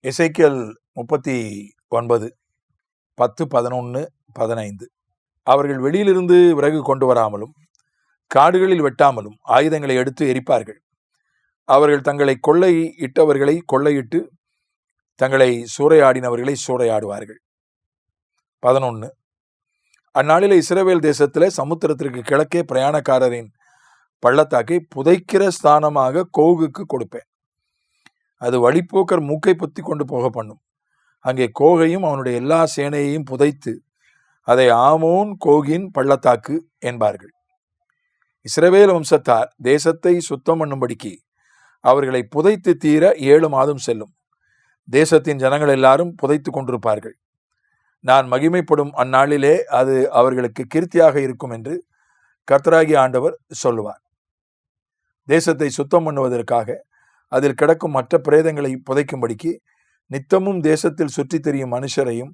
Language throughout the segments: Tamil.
எசேக்கியேல் 39 10, 11, 15. அவர்கள் வெளியிலிருந்து விறகு கொண்டு வராமலும் காடுகளில் வெட்டாமலும் ஆயுதங்களை எடுத்து எரிப்பார்கள். அவர்கள் தங்களை கொள்ளையிட்டவர்களை கொள்ளையிட்டு தங்களை சூறையாடினவர்களை சூறையாடுவார்கள். 11. அந்நாளில் இஸ்ரவேல் தேசத்திலே சமுத்திரத்திற்கு கிழக்கே பிரயாணக்காரரின் பள்ளத்தாக்கை புதைக்கிற ஸ்தானமாக கோகுக்கு கொடுப்பேன். அது வழிப்போக்கர் மூக்கை பொத்தி கொண்டு போக பண்ணும். அங்கே கோகையும் அவனுடைய எல்லா சேனையையும் புதைத்து அதை ஆமோன் கோகின் பள்ளத்தாக்கு என்பார்கள். இஸ்ரவேல் வம்சத்தார் தேசத்தை சுத்தம் பண்ணும்படிக்கு அவர்களை புதைத்து தீர 7 மாதம் செல்லும். தேசத்தின் ஜனங்கள் எல்லாரும் புதைத்து கொண்டிருப்பார்கள். நான் மகிமைப்படும் அந்நாளிலே அது அவர்களுக்கு கீர்த்தியாக இருக்கும் என்று கர்த்தராகிய ஆண்டவர் சொல்லுவார். தேசத்தை சுத்தம் பண்ணுவதற்காக அதில் கிடக்கும் மற்ற பிரேதங்களை புதைக்கும்படிக்கு நித்தமும் தேசத்தில் சுற்றித் திரியும் மனுஷரையும்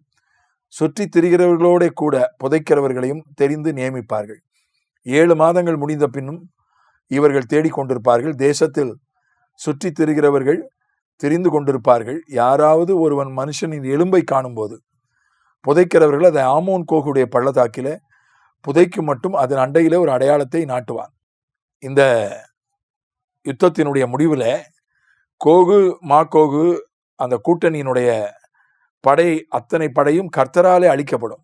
சுற்றித் திரிகிறவர்களோட கூட புதைக்கிறவர்களையும் தெரிந்து நியமிப்பார்கள். 7 மாதங்கள் முடிந்த பின்னும் இவர்கள் தேடிக்கொண்டிருப்பார்கள். தேசத்தில் சுற்றித் திரிகிறவர்கள் தெரிந்து கொண்டிருப்பார்கள். யாராவது ஒருவன் மனுஷனின் எலும்பை காணும்போது புதைக்கிறவர்கள் அதை ஆமோன் கோகுடைய பள்ளத்தாக்கில புதைக்கும் மட்டும் அதன் அண்டையிலே ஒரு அடையாளத்தை நாட்டுவான். இந்த யுத்தத்தினுடைய முடிவில் கோகு மாகோகு அந்த கூட்டணியினுடைய அத்தனை படையும் கர்த்தராலே அழிக்கப்படும்.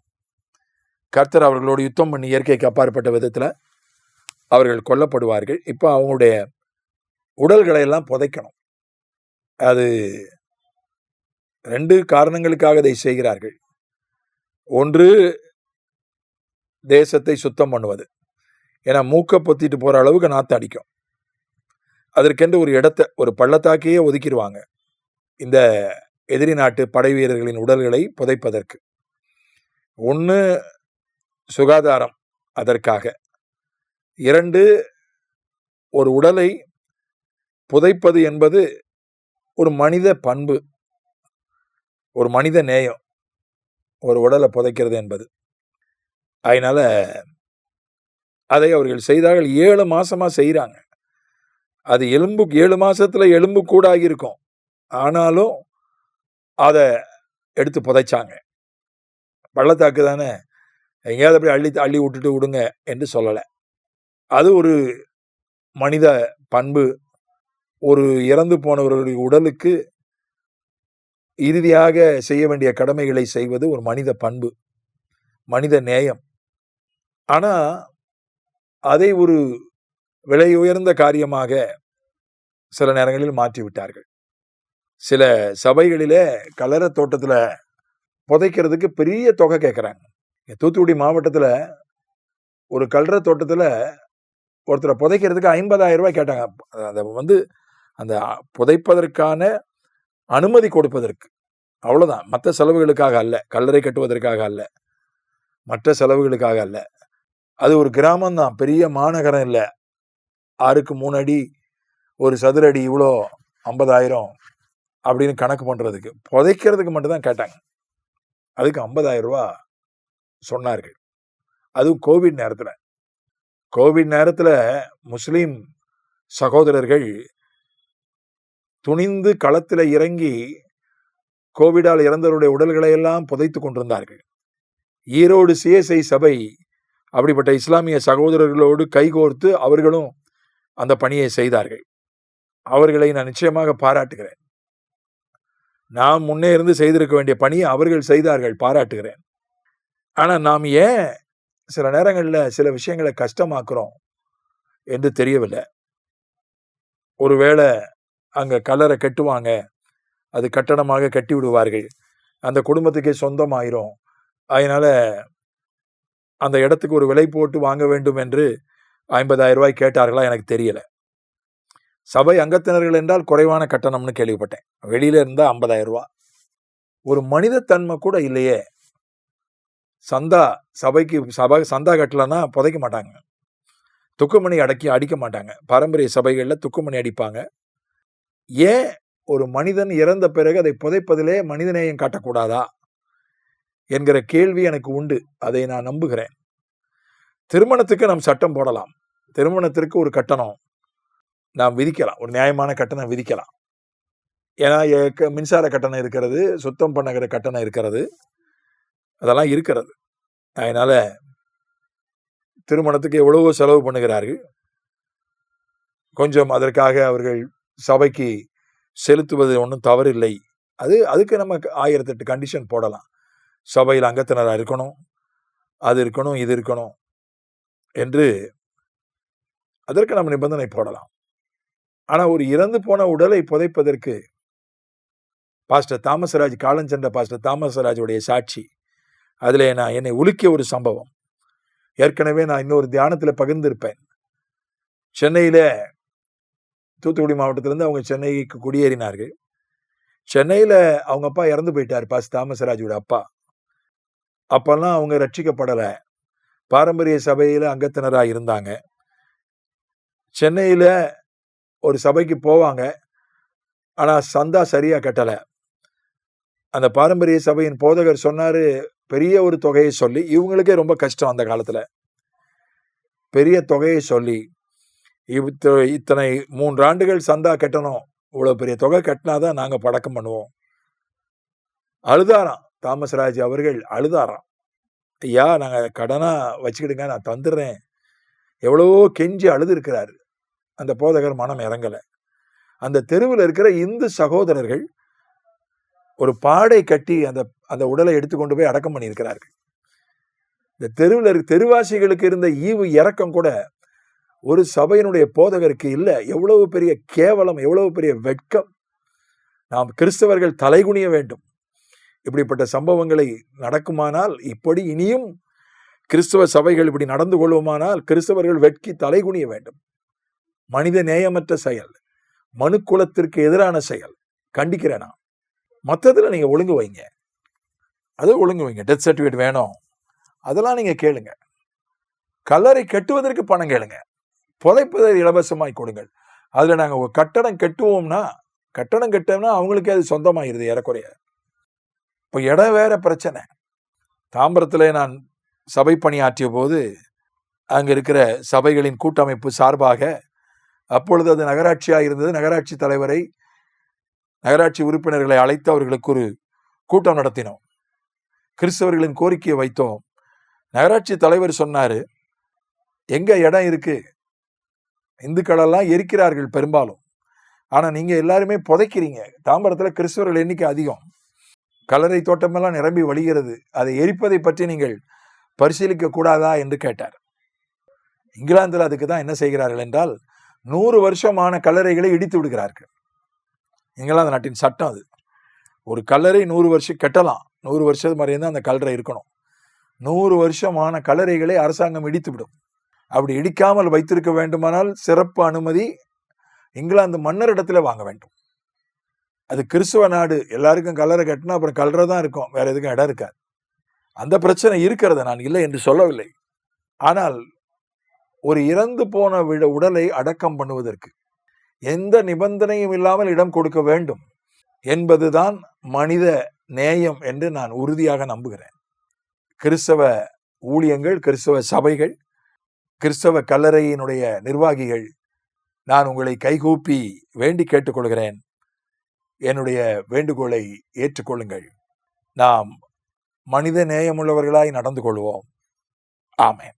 கர்த்தர் அவர்களோடு யுத்தம் பண்ணி இயற்கைக்கு அப்பாற்பட்ட விதத்தில் அவர்கள் கொல்லப்படுவார்கள். இப்போ அவங்களுடைய உடல்களை எல்லாம் புதைக்கணும். அது 2 காரணங்களுக்காக அதை செய்கிறார்கள். ஒன்று, தேசத்தை சுத்தம் பண்ணுவது. ஏன்னா மூக்கை பொத்திட்டு போகிற அளவுக்கு நாற்று அடிக்கும். அதற்கென்று ஒரு இடத்தை, ஒரு பள்ளத்தாக்கையே ஒதுக்கிடுவாங்க இந்த எதிரி நாட்டு படை வீரர்களின் உடல்களை புதைப்பதற்கு. 1, சுகாதாரம் அதற்காக. 2, ஒரு உடலை புதைப்பது என்பது ஒரு மனித பண்பு, ஒரு மனித நேயம், ஒரு உடலை புதைக்கிறது என்பது. அதனால அதை அவர்கள் செய்தார்கள். 7 மாசமா செய்கிறாங்க. அது 7 மாசத்துல எலும்பு கூடாகி இருக்கும். ஆனாலும் அதை எடுத்து புதைச்சாங்க. பள்ளத்தாக்கு தானே, எங்கேயாவது அப்படி அள்ளி விட்டுட்டு விடுங்க என்று சொல்லலை. அது ஒரு மனித பண்பு. ஒரு இறந்து போனவர்களுடைய உடலுக்கு இறுதியாக செய்ய வேண்டிய கடமைகளை செய்வது ஒரு மனித பண்பு, மனித நேயம். ஆனால் அதை ஒரு விலை உயர்ந்த காரியமாக சில நேரங்களில் மாற்றிவிட்டார்கள். சில சபைகளிலே கல்லற தோட்டத்தில் புதைக்கிறதுக்கு பெரிய தொகை கேட்குறாங்க. தூத்துக்குடி மாவட்டத்தில் ஒரு கல்லற தோட்டத்தில் ஒருத்தரை புதைக்கிறதுக்கு 50,000 ரூபாய் கேட்டாங்க. அதை அந்த புதைப்பதற்கான அனுமதி கொடுப்பதற்கு, அவ்வளோதான். மற்ற செலவுகளுக்காக அல்ல, கல்லறை கட்டுவதற்காக அல்ல, மற்ற செலவுகளுக்காக அல்ல. அது ஒரு கிராமம்தான், பெரிய மாநகரம் இல்லை. 6க்கு 3 அடி, ஒரு சதுர அடி இவ்வளோ 50,000 அப்படின்னு கணக்கு பண்ணுறதுக்கு, புதைக்கிறதுக்கு மட்டும்தான் கேட்டாங்க. அதுக்கு 50,000 ரூபா சொன்னார்கள். அதுவும் கோவிட் நேரத்தில் முஸ்லீம் சகோதரர்கள் துணிந்து களத்தில் இறங்கி கோவிடால் இறந்தவருடைய உடல்களை எல்லாம் புதைத்து கொண்டிருந்தார்கள். ஈரோடு CSI சபை அப்படிப்பட்ட இஸ்லாமிய சகோதரர்களோடு கைகோர்த்து அவர்களும் அந்த பணியை செய்தார்கள். அவர்களை நான் நிச்சயமாக பாராட்டுகிறேன். நாம் முன்னே இருந்து செய்திருக்க வேண்டிய பணியை அவர்கள் செய்தார்கள், பாராட்டுகிறேன். ஆனால் நாம் ஏன் சில நேரங்களில் சில விஷயங்களை கஷ்டமாக்குறோம் என்று தெரியவில்லை. ஒருவேளை அங்கே கல்லறை கட்டுவாங்க, அது கட்டணமாக கட்டி விடுவார்கள், அந்த குடும்பத்துக்கே சொந்தமாயிரும். அதனால் அந்த இடத்துக்கு ஒரு விலை போட்டு வாங்க வேண்டும் என்று 50,000 ரூபாய் கேட்டார்களா எனக்கு தெரியலை. சபை அங்கத்தினர்கள் என்றால் குறைவான கட்டணம்னு கேள்விப்பட்டேன். வெளியில இருந்தால் 50,000 ரூபா. ஒரு மனித தன்மை கூட இல்லையே. சபைக்கு சந்தா கட்டலன்னா புதைக்க மாட்டாங்க, துக்குமணி அடிக்க மாட்டாங்க. பாரம்பரிய சபைகளில் துக்குமணி அடிப்பாங்க. ஏன் ஒரு மனிதன் இறந்த பிறகு அதை புதைப்பதிலே மனிதநேயம் காட்டக்கூடாதா என்கிற கேள்வி எனக்கு உண்டு. அதை நான் நம்புகிறேன். திருமணத்துக்கு நாம் சட்டம் போடலாம். திருமணத்திற்கு ஒரு கட்டணம் நாம் விதிக்கலாம், ஒரு நியாயமான கட்டணம் விதிக்கலாம். ஏன்னா மின்சார கட்டணம் இருக்கிறது, சுத்தம் பண்ணுகிற கட்டணம் இருக்கிறது, அதெல்லாம் இருக்கிறது. அதனால திருமணத்துக்கு எவ்வளவோ செலவு பண்ணுகிறார்கள். கொஞ்சம் அதற்காக அவர்கள் சபைக்கு செலுத்துவது ஒன்றும் தவறில்லை. அதுக்கு நம்ம 1008 கண்டிஷன் போடலாம். சபையில் அங்கத்தினராக இருக்கணும், அது இருக்கணும், இது இருக்கணும் என்று அதற்கு நம்ம நிபந்தனை போடலாம். ஆனா ஒரு இறந்து போன உடலை புதைப்பதற்கு பாஸ்டர் தாமஸ்ராஜ், காலஞ்சென்ற பாஸ்டர் தாமஸ்ராஜுடைய சாட்சி, அதுல என்னை உலுக்கிய ஒரு சம்பவம். ஏற்கனவே நான் இன்னொரு தியானத்துல பகிர்ந்திருப்பேன். சென்னையில, தூத்துக்குடி மாவட்டத்திலிருந்து அவங்க சென்னைக்கு குடியேறினார்கள். சென்னையில அவங்க அப்பா இறந்து போயிட்டார், பாஸ்டர் தாமஸ்ராஜோட அப்பா. அப்பெல்லாம் அவங்க ரட்சிக்கப்படல, பாரம்பரிய சபையில அங்கத்தினராக இருந்தாங்க. சென்னையில ஒரு சபைக்கு போவாங்க, ஆனா சந்தா சரியா கட்டல. அந்த பாரம்பரிய சபையின் போதகர் சொன்னாரு, பெரிய ஒரு தொகையை சொல்லி, இவங்களுக்கே ரொம்ப கஷ்டம் அந்த காலத்துல, பெரிய தொகையை சொல்லி, இத்தனை 3 ஆண்டுகள் சந்தா கட்டணும், இவ்வளவு பெரிய தொகை கட்டினாதான் நாங்க பழக்கம் பண்ணுவோம். அழுதாராம் தாமஸ்ராஜ் அவர்கள், அழுதாராம். ஐயா, நாங்க கடனா வச்சுக்கிடுங்க, நான் தந்துடுறேன். எவ்வளவோ கெஞ்சி அழுது இருக்கிறாரு. அந்த போதகர் மனம் இறங்கல. அந்த தெருவில் இருக்கிற இந்து சகோதரர்கள் ஒரு பாடை கட்டி அந்த உடலை எடுத்துக்கொண்டு போய் அடக்கம் பண்ணியிருக்கிறார்கள். இந்த தெருவில் தெருவாசிகளுக்கு இருந்த ஈவு இறக்கம் கூட ஒரு சபையினுடைய போதகருக்கு இல்ல. எவ்வளவு பெரிய கேவலம், எவ்வளவு பெரிய வெட்கம். நாம் கிறிஸ்தவர்கள் தலைகுனிய வேண்டும். இப்படிப்பட்ட சம்பவங்களை நடக்குமானால், இப்படி இனியும் கிறிஸ்தவ சபைகள் இப்படி நடந்து கொள்வோமானால், கிறிஸ்தவர்கள் வெட்கி தலைகுனிய வேண்டும். மனித நேயமற்ற செயல், மனு குலத்திற்கு எதிரான செயல். கண்டிக்கிறேன் நான். மற்றதுல நீங்க ஒழுங்கு வைங்க, அது ஒழுங்கு வைங்க. டெத் சர்டிஃபிகேட் வேணும், அதெல்லாம் நீங்க கேளுங்க. கல்லறை கட்டுவதற்கு பணம் கேளுங்க, புதைப்பதை இலவசமாய் கொடுங்கள். அதுல நாங்க ஒரு கட்டடம் கட்டுவோம்னா, கட்டடம் கட்டோம்னா அவங்களுக்கே அது சொந்தமாயிருது ஏறக்குறைய. இப்போ இடம் வேற பிரச்சனை. தாம்பரத்துல நான் சபை பணியாற்றிய போது, அங்க இருக்கிற சபைகளின் கூட்டமைப்பு சார்பாக, அப்பொழுது அது நகராட்சியாக இருந்தது, நகராட்சி தலைவரை, நகராட்சி உறுப்பினர்களை அழைத்து அவர்களுக்கு ஒரு கூட்டம் நடத்தினோம். கிறிஸ்தவர்களின் கோரிக்கையை வைத்தோம். நகராட்சி தலைவர் சொன்னாரு, எங்க இடம் இருக்கு, இந்துக்களெல்லாம் எரிக்கிறார்கள் பெரும்பாலும், ஆனா நீங்க எல்லாருமே புதைக்கிறீங்க. தாம்பரத்துல கிறிஸ்தவர்கள் எண்ணிக்கை அதிகம், கல்லறை தோட்டமெல்லாம் நிரம்பி வழிகிறது, அதை எரிப்பதை பற்றி நீங்கள் பரிசீலிக்க கூடாதா என்று கேட்டார். இங்கிலாந்தில் அதுக்கு தான் என்ன செய்கிறார்கள் என்றால், 100 வருஷமான கல்லறைகளை இடித்து விடுகிறார்கள். இங்கிலாந்து நாட்டின் சட்டம் அது. ஒரு கல்லறை 100 வருஷம் கட்டலாம், 100 வருஷம் வரையும் தான் அந்த கல்லறை இருக்கணும். 100 வருஷமான கல்லறைகளை அரசாங்கம் இடித்து விடும். அப்படி இடிக்காமல் வைத்திருக்க வேண்டுமானால் சிறப்பு அனுமதி இங்கிலாந்து மன்னரிடத்துல வாங்க வேண்டும். அது கிறிஸ்துவ நாடு, எல்லாருக்கும் கல்லறை கட்டினா அப்புறம் கல்லறை தான் இருக்கும், வேற எதுக்கும் இடம் இருக்காது. அந்த பிரச்சனை இருக்கிறத நான் இல்லை என்று சொல்லவில்லை. ஆனால் ஒரு இறந்து போன உடலை அடக்கம் பண்ணுவதற்கு எந்த நிபந்தனையும் இல்லாமல் இடம் கொடுக்க வேண்டும் என்பதுதான் மனித நேயம் என்று நான் உறுதியாக நம்புகிறேன். கிறிஸ்தவ ஊழியங்கள், கிறிஸ்தவ சபைகள், கிறிஸ்தவ கல்லறையினுடைய நிர்வாகிகள், நான் உங்களை கைகூப்பி வேண்டி கேட்டுக்கொள்கிறேன், என்னுடைய வேண்டுகோளை ஏற்றுக்கொள்ளுங்கள். நாம் மனித நேயமுள்ளவர்களாய் நடந்து கொள்வோம். ஆமென்.